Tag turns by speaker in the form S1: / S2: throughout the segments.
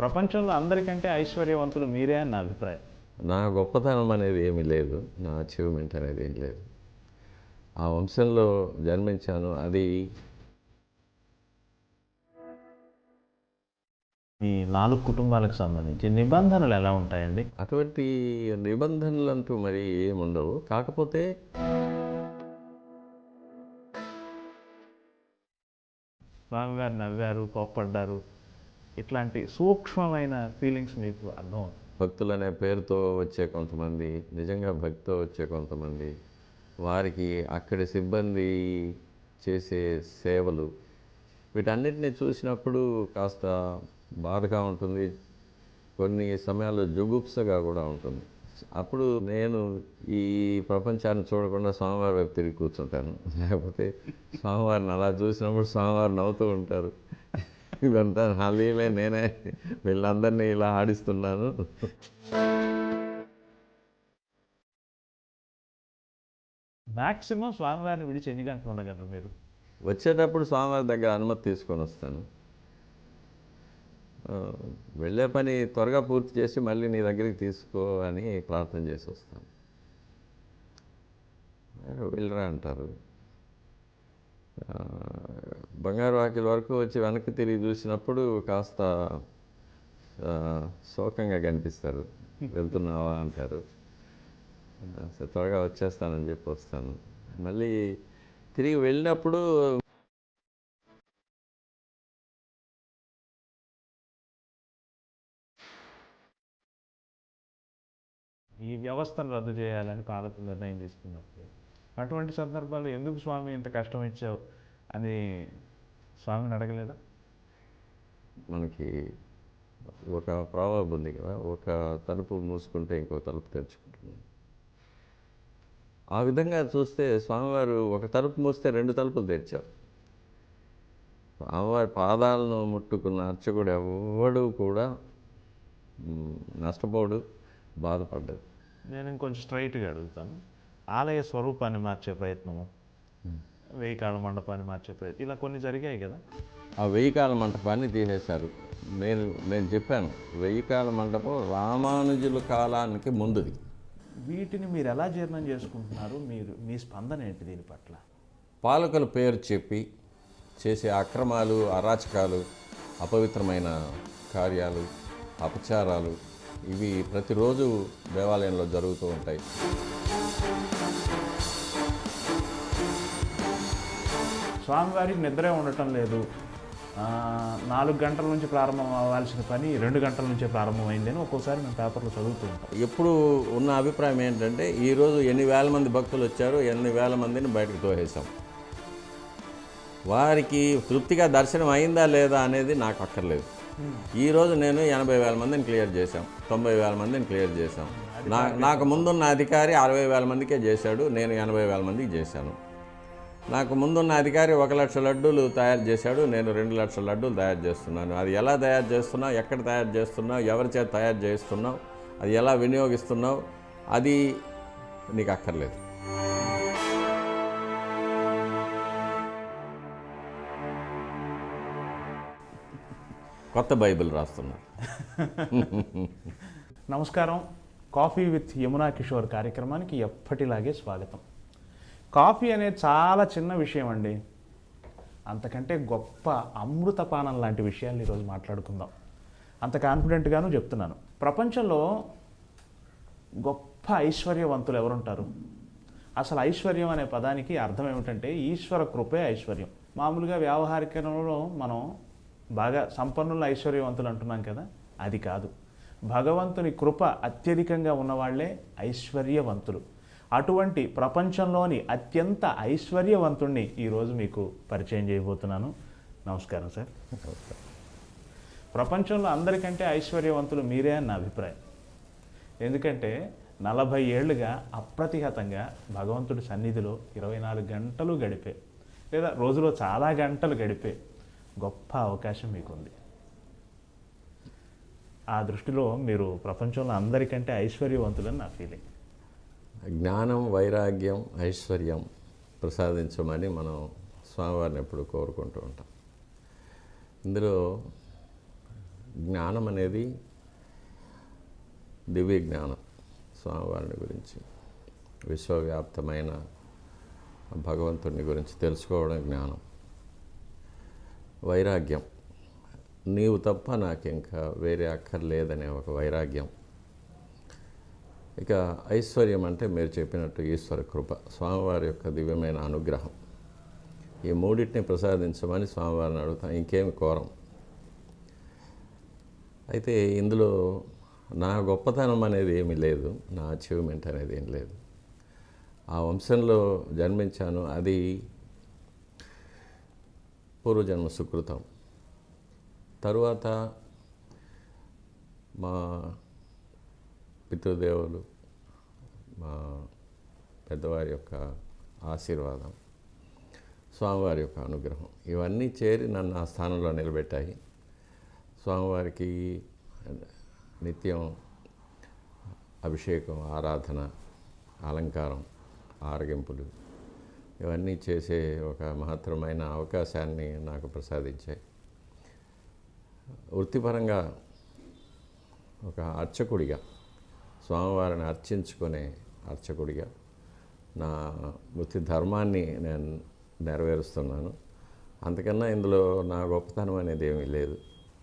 S1: ప్రపంచంలో అందరికంటే ఐశ్వర్యవంతులు మీరే అని నా అభిప్రాయం.
S2: నా గొప్పతనం అనేది ఏమీ లేదు, నా అచీవ్మెంట్ అనేది ఏం లేదు. ఆ వంశంలో జన్మించాను. అది
S1: ఈ 4 కుటుంబాలకు సంబంధించి నిబంధనలు ఎలా ఉంటాయండి?
S2: అటువంటి నిబంధనలంటూ మరి ఏముండవు. కాకపోతే
S1: స్వామివారు నవ్వారు, కోప్పడ్డారు, ఇట్లాంటి సూక్ష్మమైన ఫీలింగ్స్ మీకు అర్థం అవుతాయి.
S2: భక్తులనే పేరుతో వచ్చే కొంతమంది, నిజంగా భక్తితో వచ్చే కొంతమంది, వారికి అక్కడి సిబ్బంది చేసే సేవలు, వీటన్నిటిని చూసినప్పుడు కాస్త బాధగా ఉంటుంది, కొన్ని సమయాల్లో జుగుప్సగా కూడా ఉంటుంది. అప్పుడు నేను ఈ ప్రపంచాన్ని చూడకుండా స్వామివారి వైపు తిరిగి కూర్చుంటాను. లేకపోతే స్వామివారిని అలా చూసినప్పుడు స్వామివారు నవ్వుతూ ఉంటారు. ఇదంతా నా లీలే, నేనే వీళ్ళందరినీ ఇలా ఆడిస్తున్నాను.
S1: మ్యాక్సిమం స్వామివారిని విడిచి ఎన్ని గంటలు ఉండగలరు మీరు?
S2: వచ్చేటప్పుడు స్వామివారి దగ్గర అనుమతి తీసుకొని వస్తాను. వెళ్ళే పని త్వరగా పూర్తి చేసి మళ్ళీ నీ దగ్గరికి తీసుకో అని ప్రార్థన చేసి వస్తాను. వెళ్ళరా అంటారు. బంగారు వాకిలి వరకు వచ్చి వెనక్కి తిరిగి చూసినప్పుడు కాస్త శోకంగా కనిపిస్తారు. వెళ్తున్నావా అంటారు. త్వరగా వచ్చేస్తానని చెప్పి వస్తాను. మళ్ళీ తిరిగి వెళ్ళినప్పుడు
S1: ఈ వ్యవస్థను రద్దు చేయాలని పాలకులు నిర్ణయం తీసుకున్నప్పుడు అటువంటి సందర్భాల్లో ఎందుకు స్వామి ఇంత కష్టం ఇచ్చావు అని స్వామిని అడగలేదా?
S2: మనకి ఒక ప్రావర్బ్ ఉంది కదా, ఒక తలుపు మూసుకుంటే ఇంకో తలుపు తెరుచుకుంటుంది. ఆ విధంగా చూస్తే స్వామివారు ఒక తలుపు మూస్తే 2 తలుపులు తెరిచారు. స్వామివారి పాదాలను ముట్టుకున్న అర్చకుడు ఎవడు కూడా నష్టపోడు, బాధపడ్డాడు.
S1: నేను ఇంకొంచెం స్ట్రైట్గా అడుగుతాను. ఆలయ స్వరూపాన్ని మార్చే ప్రయత్నము, 1000 కాళ్ళ మండపాన్ని మార్చే ప్రయత్నం, ఇలా కొన్ని జరిగాయి కదా.
S2: ఆ 1000 కాళ్ళ మంటపాన్ని తీసేశారు. నేను చెప్పాను, 1000 కాళ్ళ మంటపం రామానుజుల కాలానికి ముందుది.
S1: వీటిని మీరు ఎలా జీర్ణం చేసుకుంటున్నారు? మీ స్పందన ఏంటి దీని పట్ల?
S2: పాలకుల పేరు చెప్పి చేసే అక్రమాలు, అరాచకాలు, అపవిత్రమైన కార్యాలు, అపచారాలు, ఇవి ప్రతిరోజు దేవాలయంలో జరుగుతూ ఉంటాయి.
S1: స్వామివారికి నిద్రే ఉండటం లేదు, 4 గంటల నుంచి ప్రారంభం అవ్వాల్సిన పని 2 గంటల నుంచే ప్రారంభమైంది అని ఒక్కోసారి మేము పేపర్లో చదువుతూ ఉంటాం.
S2: ఎప్పుడు ఉన్న అభిప్రాయం ఏంటంటే, ఈరోజు ఎన్ని వేల మంది భక్తులు వచ్చారు, ఎన్ని వేల మందిని బయటకు తోసేసాం. వారికి తృప్తిగా దర్శనం అయిందా లేదా అనేది నాకు అక్కర్లేదు. ఈరోజు నేను 80,000 మందిని క్లియర్ చేశాం, 90,000 మందిని క్లియర్ చేశాం. నాకు ముందున్న అధికారి 60,000 మందికే చేశాడు, నేను 80,000 మందికి చేశాను. నాకు ముందున్న అధికారి 1,00,000 లడ్డూలు తయారు చేశాడు, నేను 2,00,000 లడ్డూలు తయారు చేస్తున్నాను. అది ఎలా తయారు చేస్తున్నావు, ఎక్కడ తయారు చేస్తున్నావు, ఎవరి చేత తయారు చేస్తున్నావు, అది ఎలా వినియోగిస్తున్నావు, అది నీకు అక్కర్లేదు. కొత్త బైబిల్ రాస్తున్నారు.
S1: నమస్కారం. కాఫీ విత్ యమునా కిషోర్ కార్యక్రమానికి ఎప్పటిలాగే స్వాగతం. కాఫీ అనేది చాలా చిన్న విషయం అండి. అంతకంటే గొప్ప అమృతపానం లాంటి విషయాలు ఈరోజు మాట్లాడుకుందాం. అంత కాన్ఫిడెంట్గాను చెప్తున్నాను. ప్రపంచంలో గొప్ప ఐశ్వర్యవంతులు ఎవరుంటారు? అసలు ఐశ్వర్యం అనే పదానికి అర్థం ఏమిటంటే ఈశ్వర కృపే ఐశ్వర్యం. మామూలుగా వ్యావహారికంలో మనం బాగా సంపన్నుల ఐశ్వర్యవంతులు అంటున్నాం కదా, అది కాదు. భగవంతుని కృప అత్యధికంగా ఉన్నవాళ్లే ఐశ్వర్యవంతులు. అటువంటి ప్రపంచంలోని అత్యంత ఐశ్వర్యవంతుణ్ణి ఈరోజు మీకు పరిచయం చేయబోతున్నాను. నమస్కారం సార్. ప్రపంచంలో అందరికంటే ఐశ్వర్యవంతులు మీరే అని నా అభిప్రాయం. ఎందుకంటే 40 ఏళ్లుగా అప్రతిహతంగా భగవంతుడి సన్నిధిలో 24 గంటలు గడిపే, లేదా రోజులో చాలా గంటలు గడిపే గొప్ప అవకాశం మీకుంది. ఆ దృష్టిలో మీరు ప్రపంచంలో అందరికంటే ఐశ్వర్యవంతులని నా ఫీలింగ్.
S2: జ్ఞానం, వైరాగ్యం, ఐశ్వర్యం ప్రసాదించమని మనం స్వామివారిని ఎప్పుడు కోరుకుంటూ ఉంటాం. ఇందులో జ్ఞానం అనేది దివ్య జ్ఞానం. స్వామివారిని గురించి, విశ్వవ్యాప్తమైన భగవంతుడిని గురించి తెలుసుకోవడం జ్ఞానం. వైరాగ్యం, నీవు తప్ప నాకు ఇంకా వేరే అక్కర్లేదనే ఒక వైరాగ్యం. ఇక ఐశ్వర్యం అంటే మీరు చెప్పినట్టు ఈశ్వర కృప, స్వామివారి యొక్క దివ్యమైన అనుగ్రహం. ఈ మూడింటిని ప్రసాదించమని స్వామివారిని అడుగుతాం, ఇంకేమి కోరం. అయితే ఇందులో నా గొప్పతనం అనేది ఏమీ లేదు, నా అచీవ్మెంట్ అనేది ఏం లేదు. ఆ వంశంలో జన్మించాను, అది పూర్వజన్మ సుకృతం. తరువాత మా పితృదేవులు, మా పెద్దవారి యొక్క ఆశీర్వాదం, స్వామివారి యొక్క అనుగ్రహం, ఇవన్నీ చేరి నన్ను ఆ స్థానంలో నిలబెట్టాయి. స్వామివారికి నిత్యం అభిషేకం, ఆరాధన, అలంకారం, ఆరగింపులు ఇవన్నీ చేసే ఒక మహత్తరమైన అవకాశాన్ని నాకు ప్రసాదించాయి. వృత్తిపరంగా ఒక అర్చకుడిగా, స్వామివారిని అర్చించుకునే అర్చకుడిగా నా వృత్తి ధర్మాన్ని నేను నెరవేరుస్తున్నాను. అంతకన్నా ఇందులో నా గొప్పతనం అనేది ఏమీ లేదు.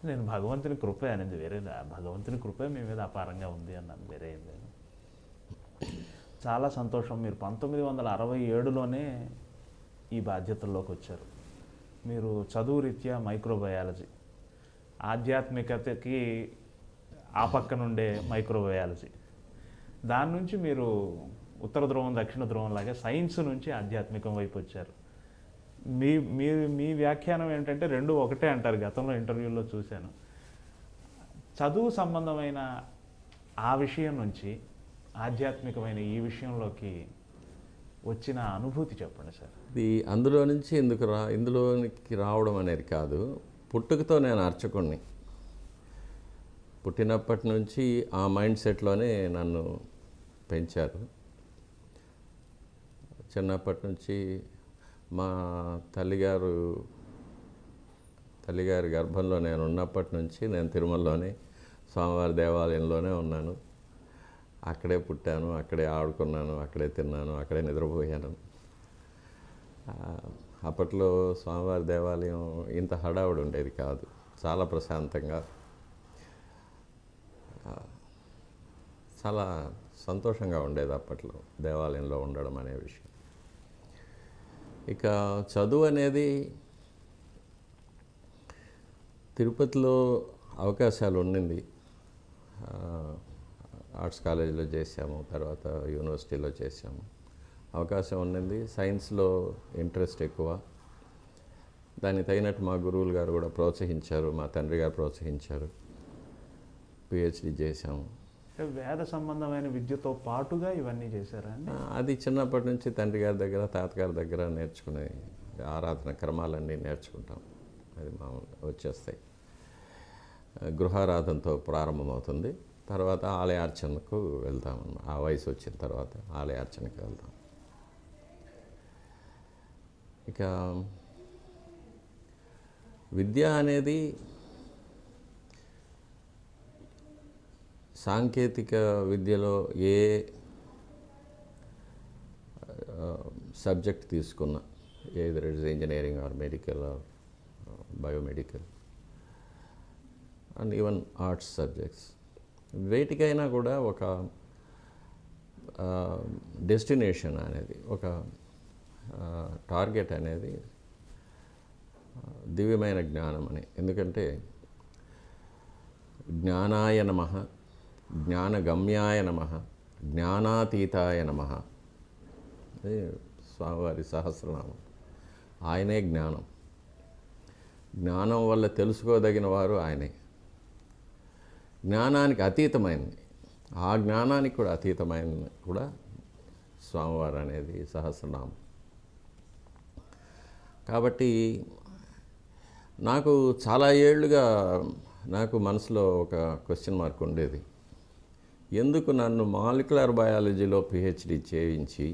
S1: నేను భగవంతుని కృపే అనేది వేరే, భగవంతుని కృపే మీ మీద అపారంగా ఉంది అన్నాను, వేరే ఏం లేదు. చాలా సంతోషం. మీరు 1967లోనే ఈ బాధ్యతల్లోకి వచ్చారు. మీరు చదువు రీత్యా మైక్రోబయాలజీ, ఆధ్యాత్మికతకి ఆ పక్కనుండే మైక్రోబయాలజీ, దాని నుంచి మీరు ఉత్తర ధ్రువం దక్షిణ ధ్రువం లాగా సైన్స్ నుంచి ఆధ్యాత్మికం వైపు వచ్చారు. మీ వ్యాఖ్యానం ఏంటంటే రెండు ఒకటే అంటారు, గతంలో ఇంటర్వ్యూలో చూశాను. చదువు సంబంధమైన ఆ విషయం నుంచి ఆధ్యాత్మికమైన ఈ విషయంలోకి వచ్చిన అనుభూతి చెప్పండి సార్.
S2: ఇది అందులో నుంచి ఇందులోనికి రావడం అనేది కాదు, పుట్టుకతో నేను అర్చకుణ్ణి. పుట్టినప్పటి నుంచి ఆ మైండ్ సెట్లోనే నన్ను పెంచారు. చిన్నప్పటి నుంచి మా తల్లిగారి గర్భంలో నేను ఉన్నప్పటి నుంచి నేను తిరుమలలోనే, స్వామివారి దేవాలయంలోనే ఉన్నాను. అక్కడే పుట్టాను, అక్కడే ఆడుకున్నాను, అక్కడే తిన్నాను, అక్కడే నిద్రపోయాను. అప్పట్లో స్వామివారి దేవాలయం ఇంత హడావుడి ఉండేది కాదు, చాలా ప్రశాంతంగా, చాలా సంతోషంగా ఉండేది అప్పట్లో దేవాలయంలో ఉండడం అనే విషయం. ఇక చదువు అనేది తిరుపతిలో అవకాశాలు ఉండింది. ఆర్ట్స్ కాలేజీలో చేసాము, తర్వాత యూనివర్సిటీలో చేసాము, అవకాశం ఉండింది. సైన్స్లో ఇంట్రెస్ట్ ఎక్కువ, దానికి తగినట్టు మా గురువులు గారు కూడా ప్రోత్సహించారు, మా తండ్రి గారు ప్రోత్సహించారు. పిహెచ్డి చేసాము.
S1: వేద సంబంధమైన విద్యతో పాటుగా ఇవన్నీ చేశారండి?
S2: అది చిన్నప్పటి నుంచి తండ్రి గారి దగ్గర, తాతగారి దగ్గర నేర్చుకునే ఆరాధన క్రమాలన్నీ నేర్చుకుంటాం, అది మామూలుగా వచ్చేస్తాయి. గృహారాధనతో ప్రారంభమవుతుంది, తర్వాత ఆలయార్చనకు వెళ్తామన్నమాట. ఆ వయసు వచ్చిన తర్వాత ఆలయార్చనకు వెళ్తాం. ఇక విద్య అనేది సాంకేతిక విద్యలో ఏ సబ్జెక్ట్ తీసుకున్నా, either it's engineering or medical or biomedical and even arts subjects, వేటికైనా కూడా ఒక డెస్టినేషన్ అనేది, ఒక టార్గెట్ అనేది దివ్యమైన జ్ఞానం అని. ఎందుకంటే జ్ఞానాయ నమః, జ్ఞానగమ్యాయ నమః, జ్ఞానాతీతాయ నమః, అది స్వామివారి సహస్రనామం. ఆయనే జ్ఞానం. జ్ఞానం వల్ల తెలుసుకోదగిన వారు ఆయనే. జ్ఞానానికి అతీతమైనది, ఆ జ్ఞానానికి కూడా అతీతమైనది కూడా స్వామివారు అనేది సహస్రనామం. కాబట్టి నాకు చాలా ఏళ్ళుగా నాకు మనసులో ఒక క్వశ్చన్ మార్క్ ఉండేది, ఎందుకు నన్ను మాలిక్యులర్ బయాలజీలో పిహెచ్డి చేయించి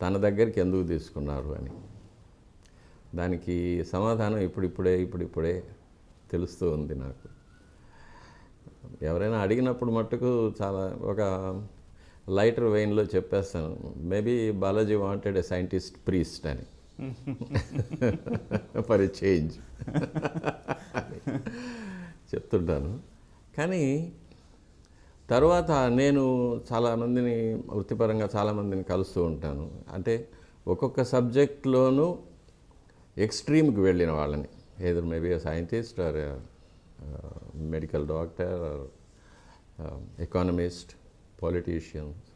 S2: తన దగ్గరికి ఎందుకు తీసుకున్నారు అని. దానికి సమాధానం ఇప్పుడిప్పుడే తెలుస్తూ ఉంది నాకు. ఎవరైనా అడిగినప్పుడు మట్టుకు చాలా ఒక లైటర్ వెయిన్లో చెప్పేస్తాను, maybe Balaji wanted a scientist priest అని ఫర్ ఎ చేంజ్ చెప్తుంటాను. కానీ తర్వాత నేను చాలామందిని వృత్తిపరంగా చాలామందిని కలుస్తూ ఉంటాను. అంటే ఒక్కొక్క సబ్జెక్ట్లోనూ ఎక్స్ట్రీమ్కి వెళ్ళిన వాళ్ళని, either maybe scientist or medical doctor or economist, politicians,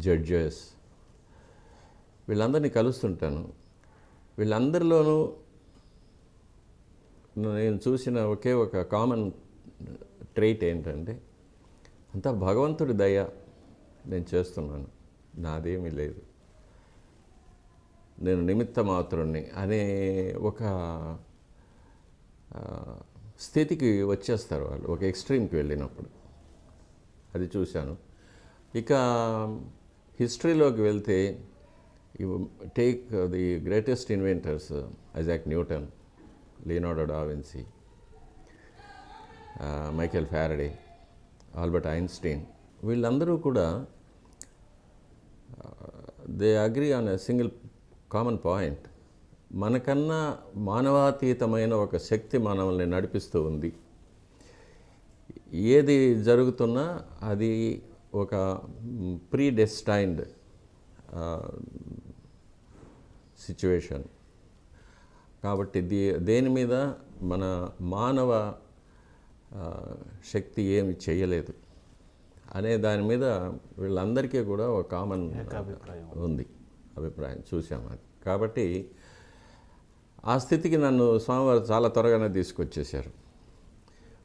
S2: judges, వీళ్ళందరినీ కలుస్తుంటాను. వీళ్ళందరిలోనూ నేను చూసిన ఒకే ఒక కామన్ ట్రైట్ ఏంటంటే, అంతా భగవంతుడి దయ నేను చేస్తున్నాను, నాదేమీ లేదు, నేను నిమిత్త మాత్రుణ్ణి అనే ఒక స్థితికి వచ్చేస్తారు వాళ్ళు ఒక ఎక్స్ట్రీమ్కి వెళ్ళినప్పుడు. అది చూశాను. ఇక హిస్టరీలోకి వెళ్తే you take the greatest inventors, Isaac Newton, Leonardo da Vinci, Michael Faraday, Albert Einstein, వీళ్ళందరూ కూడా they agree on a single common point. మనకన్నా మానవాతీతమైన ఒక శక్తి మనల్ని నడిపిస్తూ ఉంది. ఏది జరుగుతున్నా అది ఒక ప్రీ డెస్టైన్డ్ సిచ్యువేషన్. కాబట్టి దేని మీద మన మానవ శక్తి ఏమి చేయలేదు అనే దాని మీద వీళ్ళందరికీ కూడా ఒక కామన్ ఉంది అభిప్రాయం చూసాం. అది కాబట్టి ఆ స్థితికి నన్ను స్వామివారు చాలా త్వరగానే తీసుకొచ్చేశారు.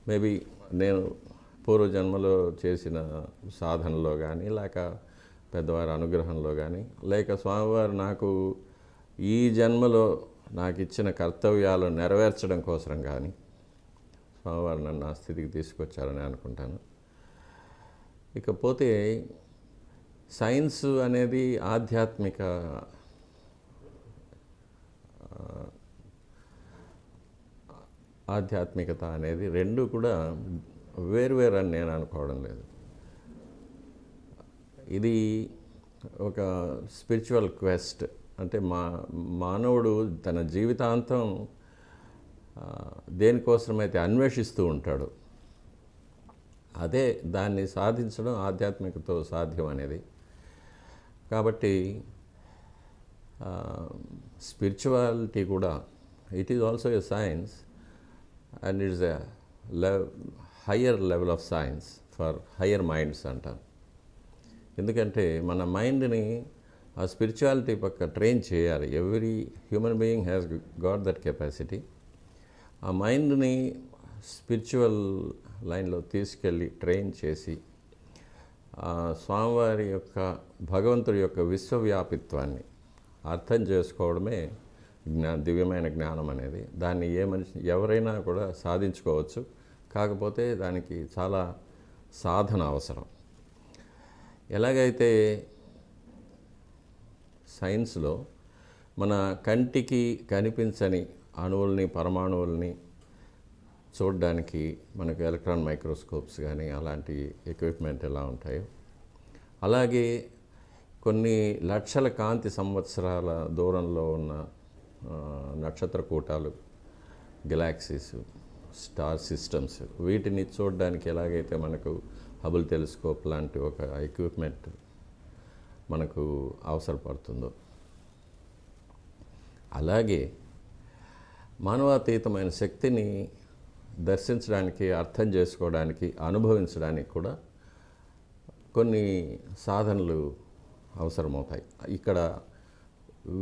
S2: మేబీ నేను పూర్వజన్మలో చేసిన సాధనలో కానీ, లేక పెద్దవారి అనుగ్రహంలో కానీ, లేక స్వామివారు నాకు ఈ జన్మలో నాకు ఇచ్చిన కర్తవ్యాలు నెరవేర్చడం కోసం కానీ స్వామివారు నన్ను ఆ స్థితికి తీసుకొచ్చారని అనుకుంటాను. ఇకపోతే సైన్స్ అనేది ఆధ్యాత్మికత అనేది రెండు కూడా వేరువేరు అని నేను అనుకోవడం లేదు. ఇది ఒక స్పిరిచువల్ క్వెస్ట్. అంటే మానవుడు తన జీవితాంతం దేనికోసమైతే అన్వేషిస్తూ ఉంటాడు, అదే దాన్ని సాధించడం ఆధ్యాత్మికతో సాధ్యం అనేది. కాబట్టి స్పిరిచువాలిటీ కూడా it is also a science and it's a higher level of science for higher minds అంటాం. ఎందుకంటే మన మైండ్ని ఆ స్పిరిచువాలిటీ పక్క ట్రైన్ చేయాలి. Every human being has got that capacity. ఆ మైండ్ని స్పిరిచువల్ లైన్లో తీసుకెళ్ళి ట్రైన్ చేసి స్వామివారి యొక్క భగవంతుడి యొక్క విశ్వవ్యాపిత్వాన్ని అర్థం చేసుకోవడమే దివ్యమైన జ్ఞానం అనేది. దాన్ని ఏ మనిషి ఎవరైనా కూడా సాధించుకోవచ్చు. కాకపోతే దానికి చాలా సాధన అవసరం. ఎలాగైతే సైన్స్లో మన కంటికి కనిపించని అణువుల్ని, పరమాణువుల్ని చూడడానికి మనకు ఎలక్ట్రాన్ మైక్రోస్కోప్స్ కానీ అలాంటి ఎక్విప్మెంట్ ఎలా ఉంటాయో, అలాగే కొన్ని లక్షల కాంతి సంవత్సరాల దూరంలో ఉన్న నక్షత్ర కూటాలు, గెలాక్సీస్, స్టార్ సిస్టమ్స్, వీటిని చూడడానికి ఎలాగైతే మనకు హబుల్ టెలిస్కోప్ లాంటి ఒక ఎక్విప్మెంట్ మనకు అవసరపడుతుందో, అలాగే మానవాతీతమైన శక్తిని దర్శించడానికి, అర్థం చేసుకోవడానికి, అనుభవించడానికి కూడా కొన్ని సాధనలు అవసరమవుతాయి. ఇక్కడ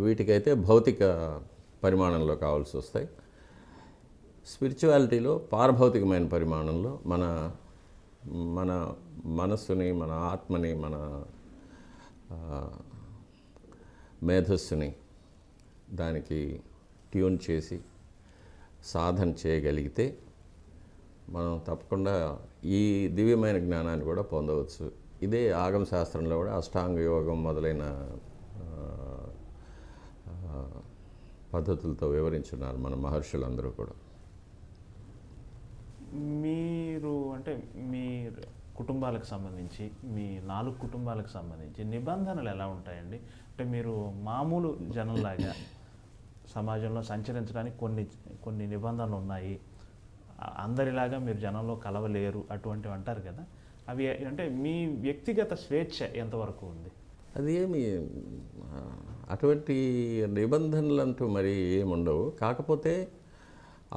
S2: వీటికైతే భౌతిక పరిమాణంలో కావాల్సి వస్తాయి. స్పిరిచువాలిటీలో పారభౌతికమైన పరిమాణంలో మన మనస్సుని, మన ఆత్మని, మన మేధస్సుని దానికి ట్యూన్ చేసి సాధన చేయగలిగితే మనం తప్పకుండా ఈ దివ్యమైన జ్ఞానాన్ని కూడా పొందవచ్చు. ఇదే ఆగమ శాస్త్రంలో కూడా అష్టాంగ యోగం మొదలైన పద్ధతులతో వివరించున్నారు మన మహర్షులందరూ కూడా.
S1: మీరు అంటే మీ కుటుంబాలకు సంబంధించి, మీ 4 కుటుంబాలకు సంబంధించి నిబంధనలు ఎలా ఉంటాయండి? అంటే మీరు మామూలు జనంలాగా సమాజంలో సంచరించడానికి కొన్ని నిబంధనలు ఉన్నాయి, అందరిలాగా మీరు జనంలో కలవలేరు అటువంటివి అంటారు కదా, అవి అంటే మీ వ్యక్తిగత స్వేచ్ఛ ఎంతవరకు ఉంది?
S2: అది ఏమి అటువంటి నిబంధనలు అంటూ మరి ఏముండవు. కాకపోతే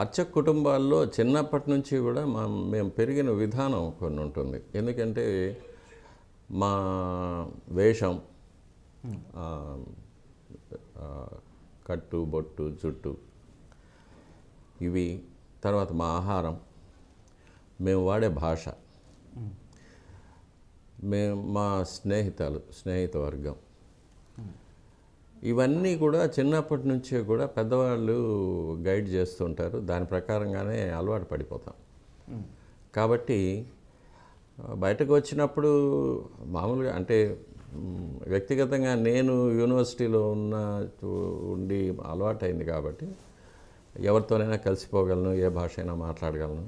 S2: అర్చక కుటుంబాల్లో చిన్నప్పటి నుంచి కూడా మేము పెరిగిన విధానం కొన్ని ఉంటుంది. ఎందుకంటే మా వేషం, కట్టు బొట్టు జుట్టు, ఇవి, తర్వాత మా ఆహారం, మేము వాడే భాష, మా స్నేహిత వర్గం, ఇవన్నీ కూడా చిన్నప్పటి నుంచే కూడా పెద్దవాళ్ళు గైడ్ చేస్తుంటారు. దాని ప్రకారంగానే అలవాటు పడిపోతాం. కాబట్టి బయటకు వచ్చినప్పుడు మామూలుగా అంటే వ్యక్తిగతంగా నేను యూనివర్సిటీలో ఉండి అలవాటైంది కాబట్టి ఎవరితోనైనా కలిసిపోగలను, ఏ భాష అయినా మాట్లాడగలను,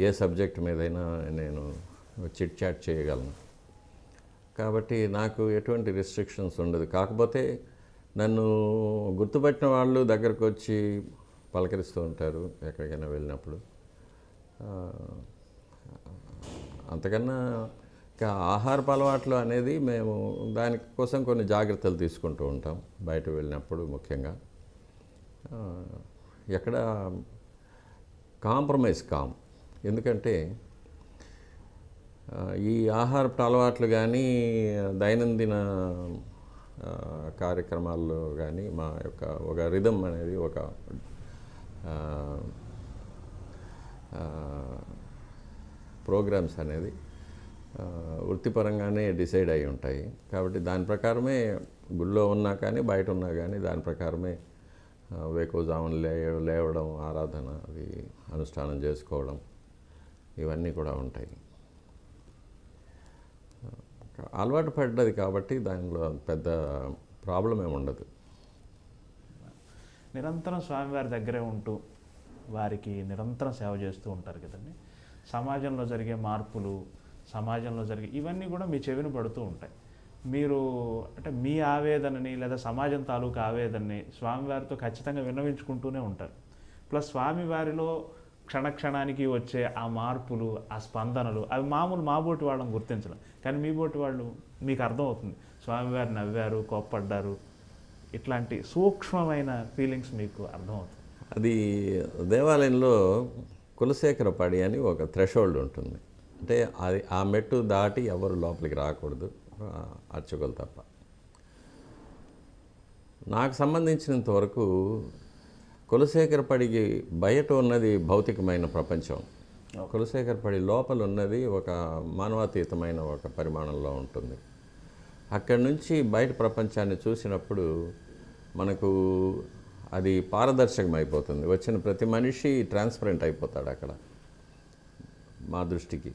S2: ఏ సబ్జెక్ట్ మీదైనా నేను చిట్ చాట్ చేయగలను. కాబట్టి నాకు ఎటువంటి రిస్ట్రిక్షన్స్ ఉండదు. కాకపోతే నన్ను గుర్తుపట్టిన వాళ్ళు దగ్గరకు వచ్చి పలకరిస్తూ ఉంటారు ఎక్కడికైనా వెళ్ళినప్పుడు. అంతకన్నా ఇంకా ఆహారపు అలవాట్లు అనేది మేము దానికోసం కొన్ని జాగ్రత్తలు తీసుకుంటూ ఉంటాం బయట వెళ్ళినప్పుడు. ముఖ్యంగా ఎక్కడ కాంప్రమైజ్ కాం. ఎందుకంటే ఈ ఆహారపు అలవాట్లు కానీ దైనందిన కార్యక్రమాల్లో కానీ మా యొక్క ఒక రిథమ్ అనేది, ఒక ప్రోగ్రామ్స్ అనేది వృత్తిపరంగానే డిసైడ్ అయి ఉంటాయి. కాబట్టి దాని ప్రకారమే గుళ్ళో ఉన్నా కానీ బయట ఉన్నా కానీ దాని ప్రకారమే వేకువజామున లేవడం, ఆరాధన, అది అనుష్ఠానం చేసుకోవడం, ఇవన్నీ కూడా ఉంటాయి. అలవాటు పడ్డది కాబట్టి దానిలో పెద్ద ప్రాబ్లం ఏమి ఉండదు.
S1: నిరంతరం స్వామివారి దగ్గరే ఉంటూ వారికి నిరంతరం సేవ చేస్తూ ఉంటారు కదండి. సమాజంలో జరిగే మార్పులు, సమాజంలో జరిగే ఇవన్నీ కూడా మీ చెవిన పడుతూ ఉంటాయి. మీరు అంటే మీ ఆవేదనని లేదా సమాజం తాలూకు ఆవేదనని స్వామివారితో ఖచ్చితంగా విన్నవించుకుంటూనే ఉంటారు. ప్లస్ స్వామివారిలో క్షణక్షణానికి వచ్చే ఆ మార్పులు, ఆ స్పందనలు, అవి మామూలు మాబోటి వాళ్ళని గుర్తించడం. కానీ మీ బోటి వాళ్ళు మీకు అర్థమవుతుంది, స్వామివారు నవ్వారు, కోప్పడ్డారు, ఇట్లాంటి సూక్ష్మమైన ఫీలింగ్స్ మీకు అర్థమవుతుంది.
S2: అది దేవాలయంలో కులశేఖరపడి అని ఒక థ్రెషోల్డ్ ఉంటుంది. అంటే అది ఆ మెట్టు దాటి ఎవరు లోపలికి రాకూడదు, అర్చకులు తప్ప. నాకు సంబంధించినంత వరకు కులశేఖరపడికి బయట ఉన్నది భౌతికమైన ప్రపంచం, కులశేఖరపడి లోపల ఉన్నది ఒక మానవాతీతమైన ఒక పరిమాణంలో ఉంటుంది. అక్కడి నుంచి బయట ప్రపంచాన్ని చూసినప్పుడు మనకు అది పారదర్శకం అయిపోతుంది. వచ్చిన ప్రతి మనిషి ట్రాన్స్పరెంట్ అయిపోతాడు అక్కడ మా దృష్టికి.